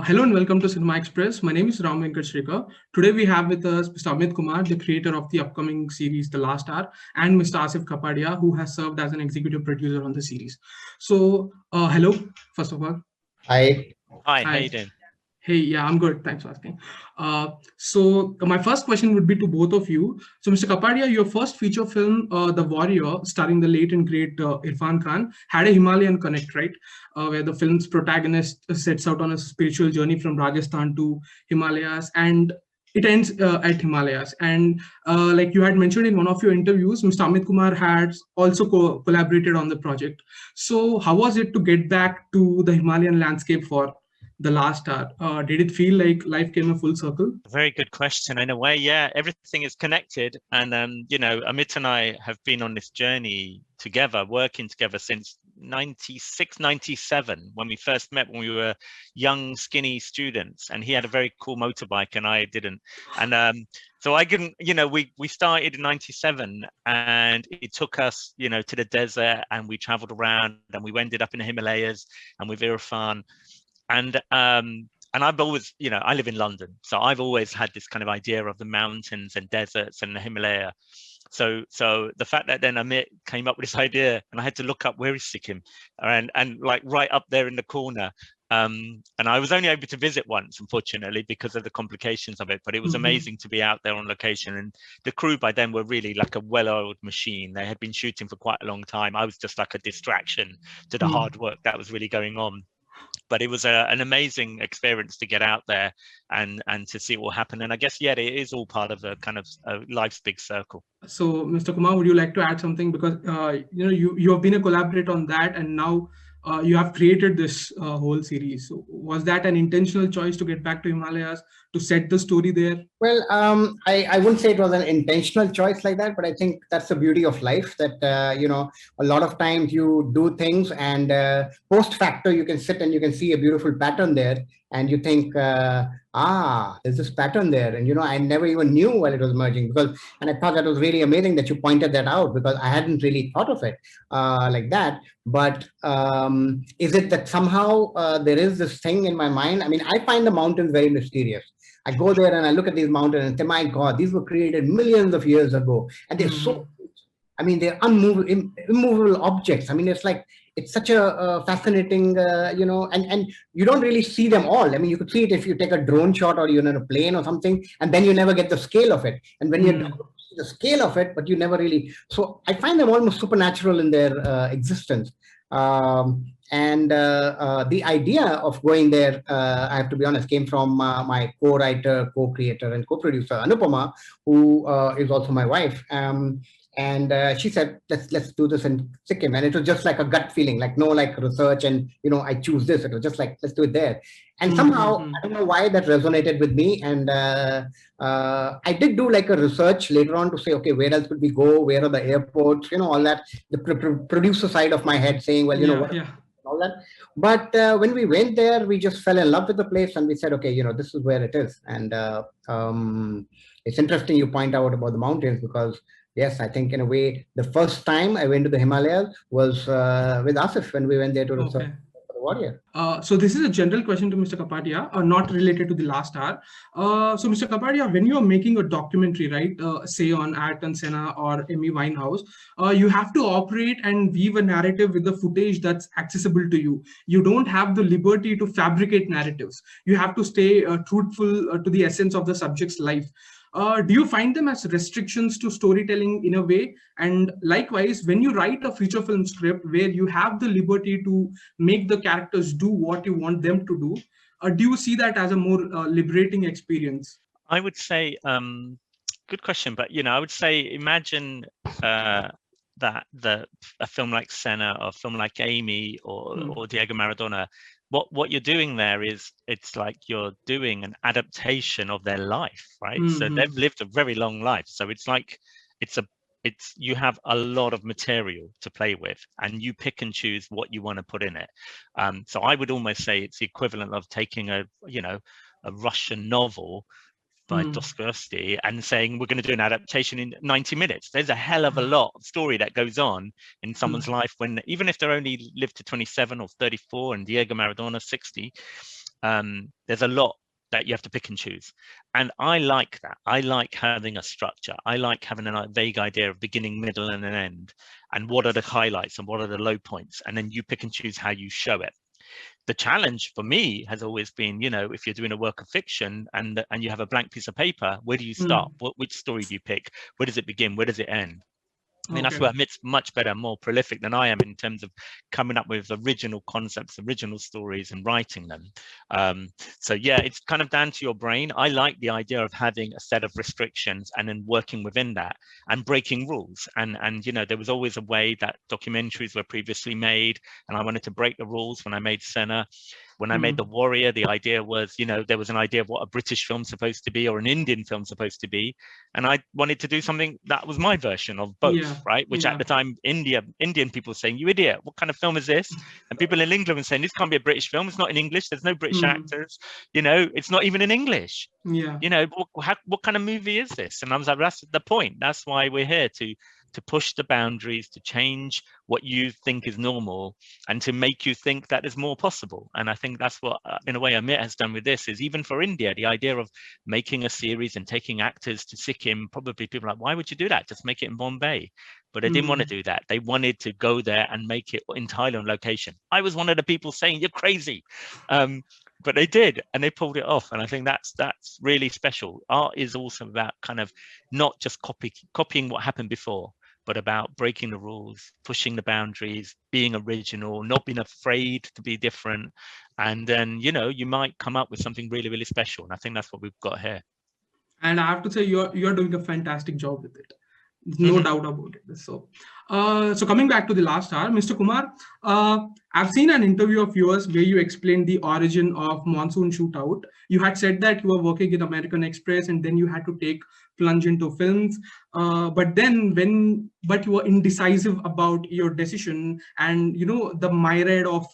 Hello and welcome to Cinema Express. My name is Ram Venkat Shrikar. Today we have with us Mr. Amit Kumar, the creator of the upcoming series The Last Hour, and Mr. Asif Kapadia, who has served as an executive producer on the series. So, hello, first of all. Hi. Hi, how Hi. you doing? Hey, yeah, I'm good. Thanks for asking. So my first question would be to both of you. So, Mr. Kapadia, your first feature film, The Warrior, starring the late and great Irfan Khan, had a Himalayan connect, right? Where the film's protagonist sets out on a spiritual journey from Rajasthan to Himalayas, and it ends at Himalayas. And like you had mentioned in one of your interviews, Mr. Amit Kumar had also collaborated on the project. So, how was it to get back to the Himalayan landscape for The Last Hour? Did it feel like life came a full circle? Very good question. In a way, yeah, everything is connected. And, Amit and I have been on this journey together, working together since 96, 97, when we first met, when we were young, skinny students. And he had a very cool motorbike and I didn't. And so I couldn't, we started in 97 and it took us, to the desert and we traveled around and we ended up in the Himalayas and with Irfan. And I've always, I live in London, so I've always had this kind of idea of the mountains and deserts and the Himalaya. So the fact that then Amit came up with this idea, and I had to look up where is Sikkim, and like right up there in the corner. And I was only able to visit once, unfortunately, because of the complications of it. But it was amazing to be out there on location. And the crew by then were really like a well-oiled machine. They had been shooting for quite a long time. I was just like a distraction to the hard work that was really going on. But it was an amazing experience to get out there and to see what will happen. And I guess, yeah, it is all part of a kind of life's big circle. So, Mr. Kumar, would you like to add something? Because, you have been a collaborator on that, and now you have created this whole series. So was that an intentional choice to get back to Himalayas, to set the story there? Well, I wouldn't say it was an intentional choice like that, but I think that's the beauty of life that, a lot of times you do things and post facto, you can sit and you can see a beautiful pattern there. And you think, there's this pattern there. And, I never even knew while it was emerging and I thought that was really amazing that you pointed that out because I hadn't really thought of it like that. But is it that somehow there is this thing in my mind? I mean, I find the mountains very mysterious. I go there and I look at these mountains and say, my God, these were created millions of years ago. And they're so, I mean, they're immovable objects. I mean, it's such a fascinating, and you don't really see them all. I mean, you could see it if you take a drone shot or you're in a plane or something, and then you never get the scale of it. And when you see the scale of it, but you never really. So I find them almost supernatural in their existence. And the idea of going there, I have to be honest, came from my co-writer, co-creator, and co-producer Anupama, who is also my wife. And she said, let's do this in Sikkim. And it was just like a gut feeling, like no like research and, I choose this. It was just like, let's do it there. And somehow, I don't know why that resonated with me. And I did do like a research later on to say, okay, where else could we go? Where are the airports? All that, the producer side of my head saying, well, all that. But when we went there, we just fell in love with the place and we said, okay, this is where it is. And it's interesting you point out about the mountains because yes, I think in a way, the first time I went to the Himalayas was with Asif when we went there to research for the Warrior. So this is a general question to Mr. Kapadia, not related to The Last Hour. So Mr. Kapadia, when you are making a documentary, right, say on Ayrton Senna or Amy Winehouse, you have to operate and weave a narrative with the footage that's accessible to you. You don't have the liberty to fabricate narratives. You have to stay truthful to the essence of the subject's life. Do you find them as restrictions to storytelling in a way? And likewise, when you write a feature film script where you have the liberty to make the characters do what you want them to do you see that as a more liberating experience? I would say, good question, but I would say imagine that a film like Senna or a film like Amy or Diego Maradona. What you're doing there is it's like you're doing an adaptation of their life, right? So they've lived a very long life. So it's like you have a lot of material to play with and you pick and choose what you want to put in it. So I would almost say it's the equivalent of taking a Russian novel by Dostoevsky and saying we're going to do an adaptation in 90 minutes. There's a hell of a lot of story that goes on in someone's life when even if they're only lived to 27 or 34 and Diego Maradona 60, there's a lot that you have to pick and choose. And I like that. I like having a structure. I like having a vague idea of beginning, middle, and an end, and what are the highlights and what are the low points, and then you pick and choose how you show it. The challenge for me has always been, if you're doing a work of fiction and you have a blank piece of paper, where do you start? Which story do you pick? Where does it begin? Where does it end? I mean, that's where Amit's much better, more prolific than I am in terms of coming up with original concepts, original stories, and writing them. So yeah, it's kind of down to your brain. I like the idea of having a set of restrictions and then working within that and breaking rules. And there was always a way that documentaries were previously made, and I wanted to break the rules when I made Senna. When I made The Warrior, the idea was, there was an idea of what a British film's supposed to be or an Indian film supposed to be. And I wanted to do something that was my version of both, right? Which at the time, Indian people were saying, you idiot, what kind of film is this? And people in England were saying, this can't be a British film. It's not in English. There's no British actors. It's not even in English. What kind of movie is this? And I was like, that's the point. That's why we're here, to push the boundaries, to change what you think is normal, and to make you think that is more possible. And I think that's what, in a way, Amit has done with this, is even for India, the idea of making a series and taking actors to Sikkim, probably people are like, why would you do that? Just make it in Bombay. But they didn't want to do that. They wanted to go there and make it entirely on location. I was one of the people saying, you're crazy. But they did, and they pulled it off. And I think that's really special. Art is also about kind of not just copying what happened before, but about breaking the rules, pushing the boundaries, being original, not being afraid to be different. And then, you might come up with something really, really special. And I think that's what we've got here. And I have to say, you're doing a fantastic job with it. No doubt about it. So coming back to the last hour, Mr. Kumar, I've seen an interview of yours where you explained the origin of Monsoon Shootout. You had said that you were working in American Express and then you had to take plunge into films. But you were indecisive about your decision, and the myriad of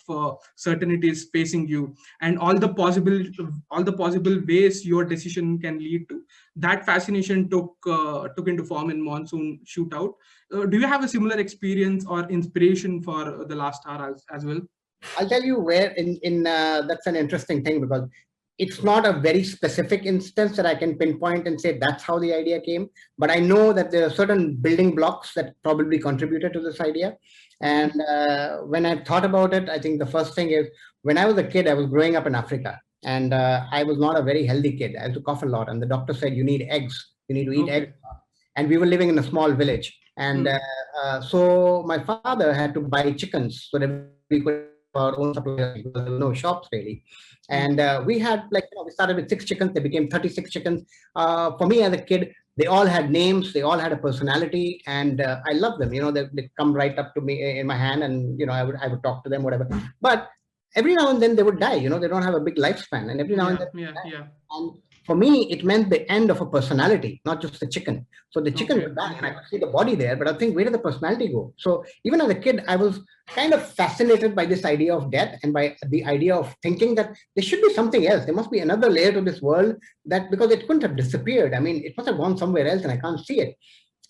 certainties facing you, and all the possible ways your decision can lead to. That fascination took into form in Monsoon Shootout. Do you have a similar experience or inspiration for the last hour as well? I'll tell you where that's an interesting thing, because it's not a very specific instance that I can pinpoint and say that's how the idea came. But I know that there are certain building blocks that probably contributed to this idea. And when I thought about it, I think the first thing is, when I was a kid, I was growing up in Africa, and I was not a very healthy kid. I used to cough a lot, and the doctor said, you need eggs. You need to eat eggs. And we were living in a small village. And so my father had to buy chickens so that we could have our own supply. There were no shops really. And we had, we started with 6 chickens. They became 36 chickens. For me as a kid, they all had names. They all had a personality, and I loved them. They come right up to me in my hand, and I would talk to them, whatever. But every now and then they would die. They don't have a big lifespan, and every now and then. And for me, it meant the end of a personality, not just the chicken. So the chicken would die, and I could see the body there, but I think, where did the personality go? So even as a kid, I was kind of fascinated by this idea of death, and by the idea of thinking that there should be something else. There must be another layer to this world, because it couldn't have disappeared. I mean, it must have gone somewhere else, and I can't see it.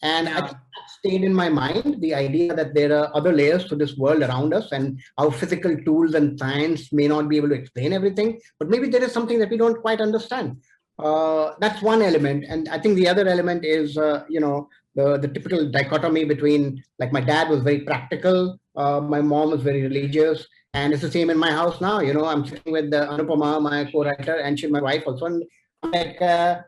And I think that stayed in my mind, the idea that there are other layers to this world around us, and our physical tools and science may not be able to explain everything, but maybe there is something that we don't quite understand. That's one element. And I think the other element is, the typical dichotomy between, my dad was very practical, my mom was very religious, and it's the same in my house now. I'm sitting with Anupama, my co-writer, and she's my wife also. And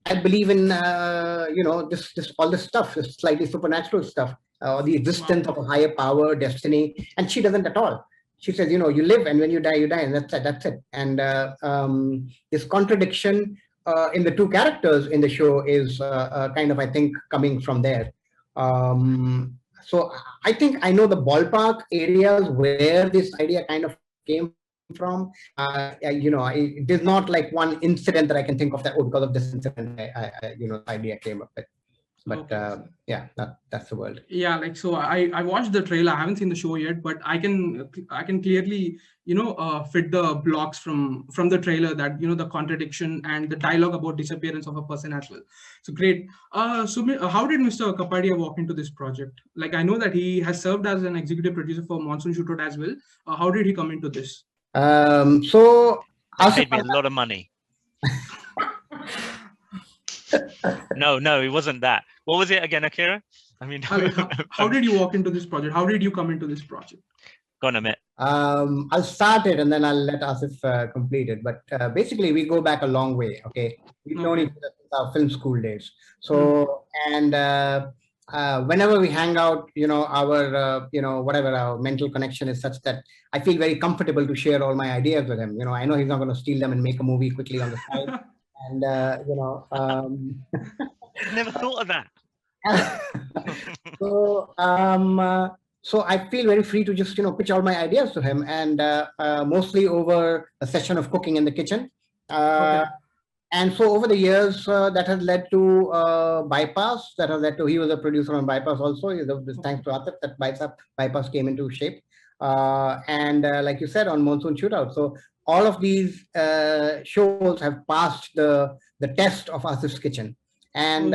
I believe in, this all this stuff, this slightly supernatural stuff, the existence of a higher power, destiny, and she doesn't at all. She says, you live, and when you die, and that's it. And this contradiction in the two characters in the show is kind of, I think, coming from there. So I think I know the ballpark areas where this idea kind of came from. It is not like one incident that I can think of that, because of this incident, the idea came up with. But yeah, that's the world. Yeah, so I watched the trailer. I haven't seen the show yet, but I can clearly fit the blocks from the trailer, that the contradiction and the dialogue about disappearance of a person as well. So great. So how did Mr. Kapadia walk into this project? I know that he has served as an executive producer for Monsoon Shootout as well. How did he come into this? So They paid me a lot of money. No, it wasn't that. What was it again, Akira? I mean, how did you walk into this project? How did you come into this project? Go on, Amit. I'll start it and then I'll let Asif complete it. But basically, we go back a long way. Okay, we've known each other since our film school days. So and whenever we hang out, our whatever our mental connection is such that I feel very comfortable to share all my ideas with him. I know he's not going to steal them and make a movie quickly on the side. And Never thought of that. So I feel very free to just pitch all my ideas to him, and mostly over a session of cooking in the kitchen. And so over the years, that has led to Bypass. That has led to, he was a producer on Bypass also. Thanks to Asif that Bypass came into shape. And like you said, on Monsoon Shootout. So all of these shows have passed the test of Asif's kitchen. And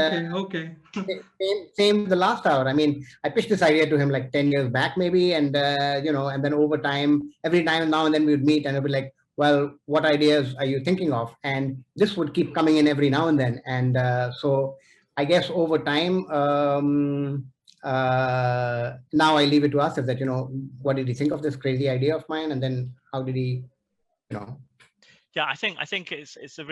same the last hour. I mean, I pitched this idea to him like 10 years back, maybe. And, and then over time, every time now and then we would meet and it'd be like, well, what ideas are you thinking of? And this would keep coming in every now and then. And so I guess over time, now I leave it to Asif that, what did he think of this crazy idea of mine? And then how did he, Yeah, I think it's a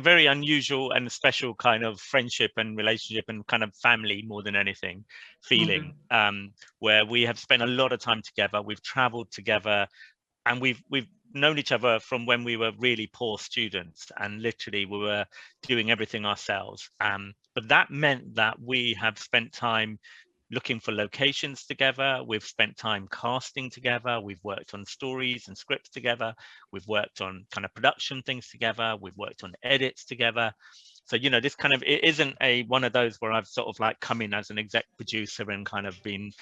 very unusual and special kind of friendship and relationship and kind of family more than anything feeling, where we have spent a lot of time together. We've traveled together, and we've known each other from when we were really poor students, and literally we were doing everything ourselves. But that meant that we have spent time looking for locations together. We've spent time casting together. We've worked on stories and scripts together. We've worked on kind of production things together. We've worked on edits together. So, this kind of, it isn't one of those where I've sort of like come in as an exec producer and kind of been,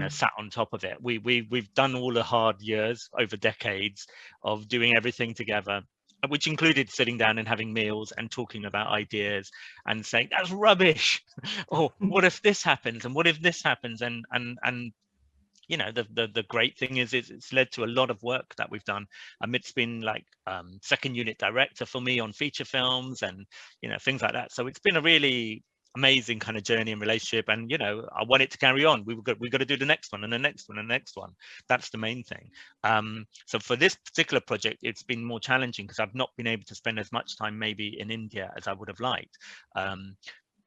sat on top of it. We've done all the hard years over decades of doing everything together, which included sitting down and having meals and talking about ideas and saying, that's rubbish. Or what if this happens? And what if this happens? And the great thing is it's led to a lot of work that we've done. Amit's been like second unit director for me on feature films and, things like that. So it's been a really amazing kind of journey and relationship. And, I want it to carry on. We've got to do the next one and the next one and the next one. That's the main thing. So for this particular project, it's been more challenging because I've not been able to spend as much time maybe in India as I would have liked.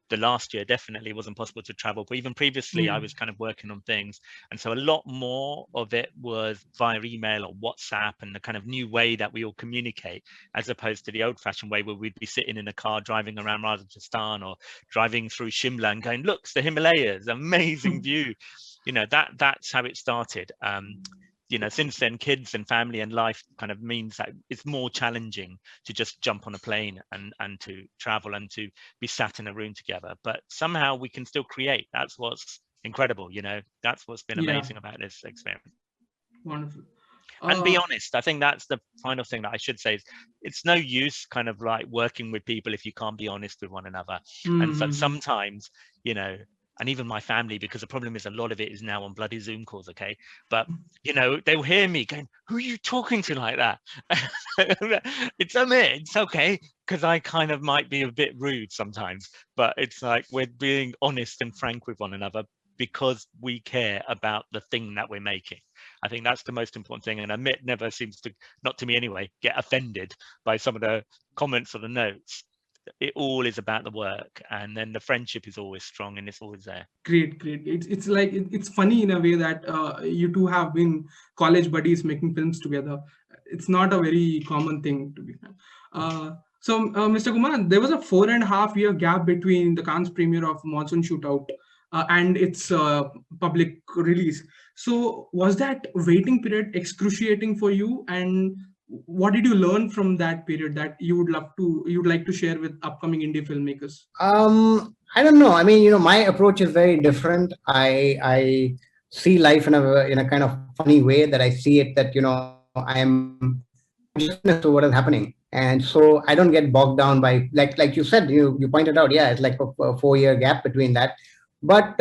The last year definitely wasn't possible to travel, but even previously I was kind of working on things, and so a lot more of it was via email or WhatsApp and the kind of new way that we all communicate, as opposed to the old-fashioned way where we'd be sitting in a car driving around Rajasthan or driving through Shimla and going, look, it's the Himalayas, amazing view. That's how it started. Since then, kids and family and life kind of means that it's more challenging to just jump on a plane and to travel and to be sat in a room together. But somehow we can still create. That's what's incredible. That's what's been amazing about this experience. Wonderful. And be honest. I think that's the final thing that I should say is it's no use kind of like working with people if you can't be honest with one another. And so sometimes, and even my family, because the problem is a lot of it is now on bloody Zoom calls, okay? But, they'll hear me going, who are you talking to like that? It's Amit, it's okay, because I kind of might be a bit rude sometimes, but it's like we're being honest and frank with one another because we care about the thing that we're making. I think that's the most important thing. And Amit never seems to, not to me anyway, get offended by some of the comments or the notes. It all is about the work, and then the friendship is always strong and it's always there. Great. It's like it's funny in a way that you two have been college buddies making films together. It's not a very common thing to be. So Mr. Kumar, there was a 4.5 year gap between the Cannes premiere of Monsoon Shootout and its public release. So was that waiting period excruciating for you, and what did you learn from that period that you'd like to share with upcoming indie filmmakers? I don't know. I mean, my approach is very different. I see life in a kind of funny way that I see it that, I am conscious to what is happening. And so I don't get bogged down by, like you said, you pointed out, yeah, it's like a 4 year gap between that. But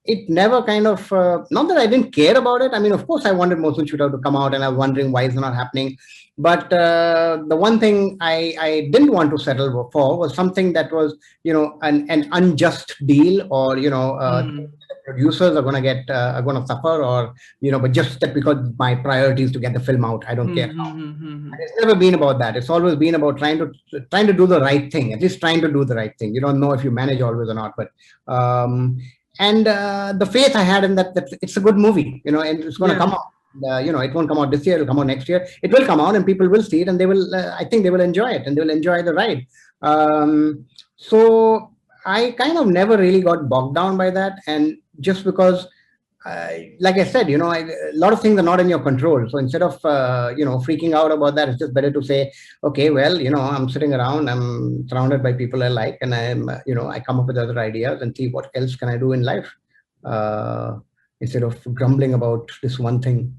it never kind of, not that I didn't care about it. I mean, of course, I wanted Monsoon Shootout to come out, and I was wondering why it's not happening. But the one thing I didn't want to settle for was something that was, an unjust deal, or, producers are going to get, are going to suffer, or, but just that because my priority is to get the film out, I don't care. It's never been about that. It's always been about trying to do the right thing, at least trying to do the right thing. You don't know if you manage always or not, but, and the faith I had in that it's a good movie, and it's going to come out. It won't come out this year, it'll come out next year. It will come out and people will see it, and they will, I think they will enjoy it, and they will enjoy the ride. So I kind of never really got bogged down by that. And just because, like I said, a lot of things are not in your control. So instead of, freaking out about that, it's just better to say, okay, well, I'm sitting around, I'm surrounded by people I like, and I'm, I come up with other ideas and see what else can I do in life, instead of grumbling about this one thing.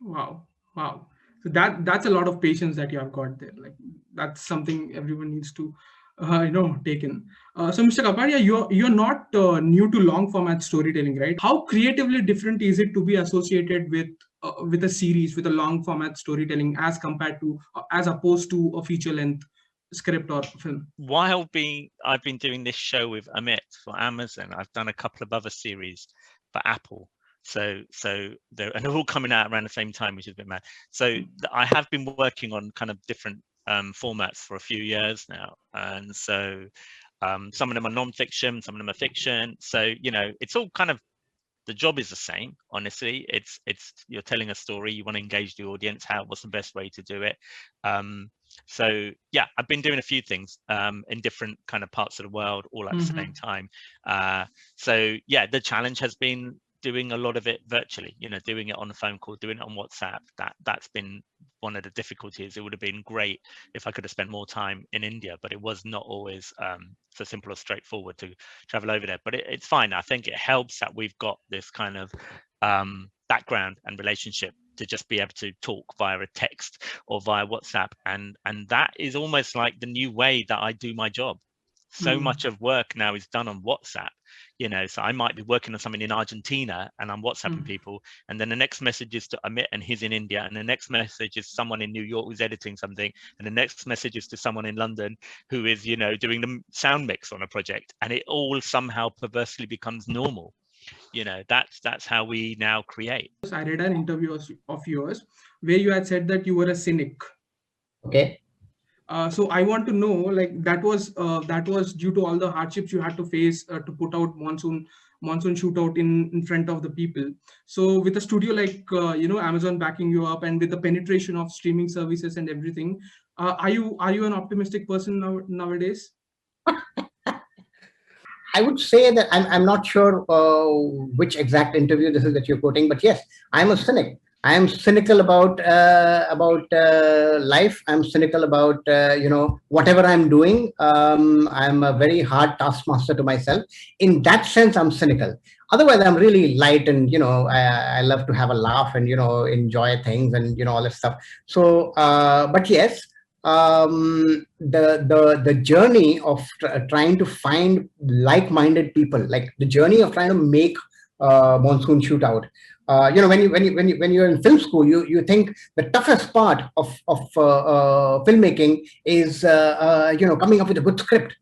Wow. So that's a lot of patience that you have got there. Like, that's something everyone needs to take in. So Mr. Kapadia, you're not new to long format storytelling, right? How creatively different is it to be associated with a series, with a long format storytelling, as compared to, as opposed to a feature length script or film? While I've been doing this show with Amit for Amazon, I've done a couple of other series for Apple. So they're all coming out around the same time, which is a bit mad. So I have been working on kind of different formats for a few years now, and so some of them are non-fiction, some of them are fiction. So it's all kind of, the job is the same. Honestly, it's you're telling a story, you want to engage the audience. What's the best way to do it? So yeah, I've been doing a few things in different kind of parts of the world all at the same time. So yeah, the challenge has been doing a lot of it virtually, doing it on a phone call, doing it on WhatsApp. That's been one of the difficulties. It would have been great if I could have spent more time in India, but it was not always so simple or straightforward to travel over there. But it's fine. I think it helps that we've got this kind of background and relationship to just be able to talk via a text or via WhatsApp, and that is almost like the new way that I do my job. So much of work now is done on WhatsApp, so I might be working on something in Argentina and I'm WhatsApping people, and then the next message is to Amit and he's in India, and the next message is someone in New York who's editing something, and the next message is to someone in London who is, doing the sound mix on a project, and it all somehow perversely becomes normal. That's how we now create. I read an interview of yours where you had said that you were a cynic. Okay. So I want to know, like, that was due to all the hardships you had to face to put out Monsoon Shootout in front of the people. So with a studio like Amazon backing you up, and with the penetration of streaming services and everything, are you an optimistic person nowadays? I would say that I'm not sure which exact interview this is that you're quoting, but yes, I'm a cynic. I am cynical about life. I'm cynical about whatever I'm doing. I'm a very hard taskmaster to myself. In that sense, I'm cynical. Otherwise, I'm really light, and I love to have a laugh and enjoy things and all that stuff. So, but yes, the journey of trying to find like-minded people, like the journey of trying to make Monsoon Shootout. When you're in film school, you think the toughest part of filmmaking is coming up with a good script.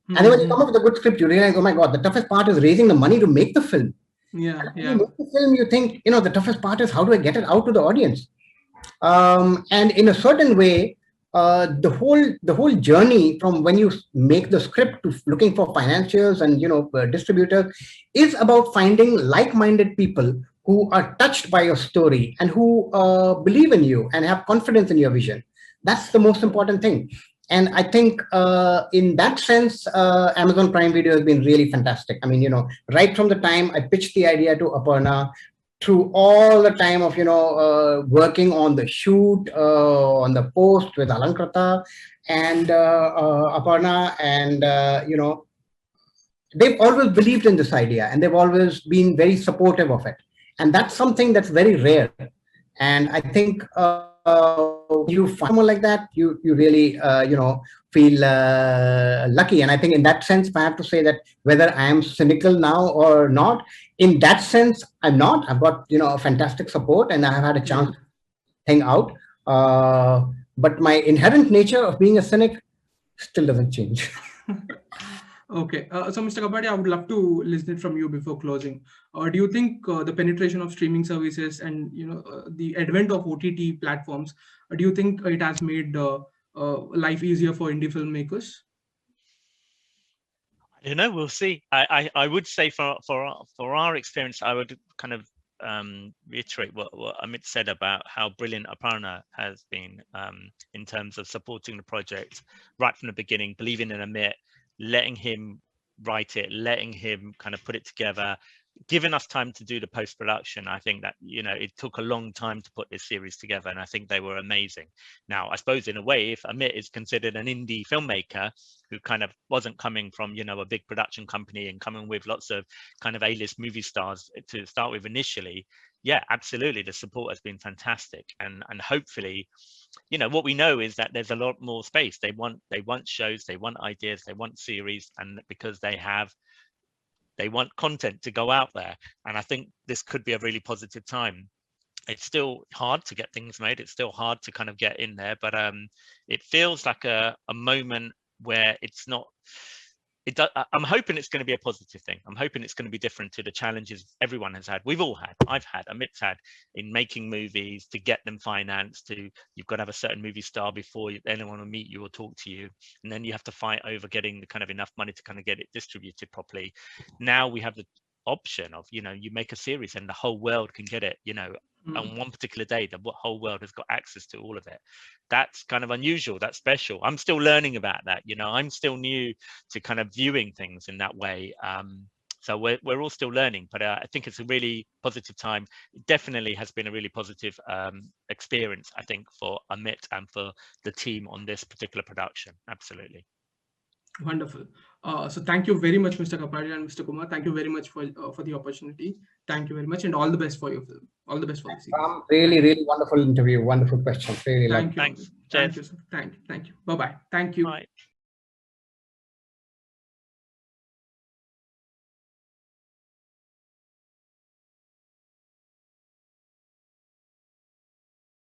And then when you come up with a good script, you realize, oh my God, the toughest part is raising the money to make the film. Yeah. When you make the film, you think, the toughest part is how do I get it out to the audience? And in a certain way, the whole journey from when you make the script to looking for financiers and distributors is about finding like-minded people who are touched by your story and who believe in you and have confidence in your vision. That's the most important thing. And I think in that sense, Amazon Prime Video has been really fantastic. I mean, right from the time I pitched the idea to Aparna, through all the time of, working on the shoot, on the post with Alankrata and Aparna, and, they've always believed in this idea, and they've always been very supportive of it. And that's something that's very rare. And I think you find someone like that, you really, feel lucky. And I think in that sense, if I have to say that whether I am cynical now or not, in that sense, I'm not. I've got, a fantastic support, and I have had a chance to hang out. But my inherent nature of being a cynic still doesn't change. Okay, so Mr. Kapadia, I would love to listen it from you before closing. Do you think the penetration of streaming services and the advent of OTT platforms, do you think it has made life easier for indie filmmakers? You know, we'll see. I would say for our experience, I would kind of reiterate what Amit said about how brilliant Aparna has been in terms of supporting the project right from the beginning, believing in Amit, letting him write it, letting him kind of put it together, giving us time to do the post-production. I think that, it took a long time to put this series together, and I think they were amazing. Now, I suppose in a way, if Amit is considered an indie filmmaker who kind of wasn't coming from, a big production company and coming with lots of kind of A-list movie stars to start with initially, yeah, absolutely, the support has been fantastic. And hopefully, what we know is that there's a lot more space. They want shows, they want ideas, they want series, and because they want content to go out there. And I think this could be a really positive time. It's still hard to get things made. It's still hard to kind of get in there, but it feels like a moment where it's not, I'm hoping it's going to be a positive thing. I'm hoping it's going to be different to the challenges everyone has had. We've all had, I've had, Amit's had, in making movies, to get them financed, you've got to have a certain movie star before anyone will meet you or talk to you. And then you have to fight over getting the kind of enough money to kind of get it distributed properly. Now we have the option of, you make a series and the whole world can get it, on one particular day, the whole world has got access to all of it. That's kind of unusual. That's special. I'm still learning about that. I'm still new to kind of viewing things in that way. So we're all still learning, but I think it's a really positive time. It definitely has been a really positive experience, I think, for Amit and for the team on this particular production. Absolutely. Wonderful. So thank you very much, Mr. Kapadia and Mr. Kumar. Thank you very much for the opportunity. Thank you very much, and all the best for your film. All the best for the series. Really, really wonderful interview. Wonderful questions. Really thank you. Thanks. Thank you, sir. Thank you. Bye-bye. Thank you. Bye.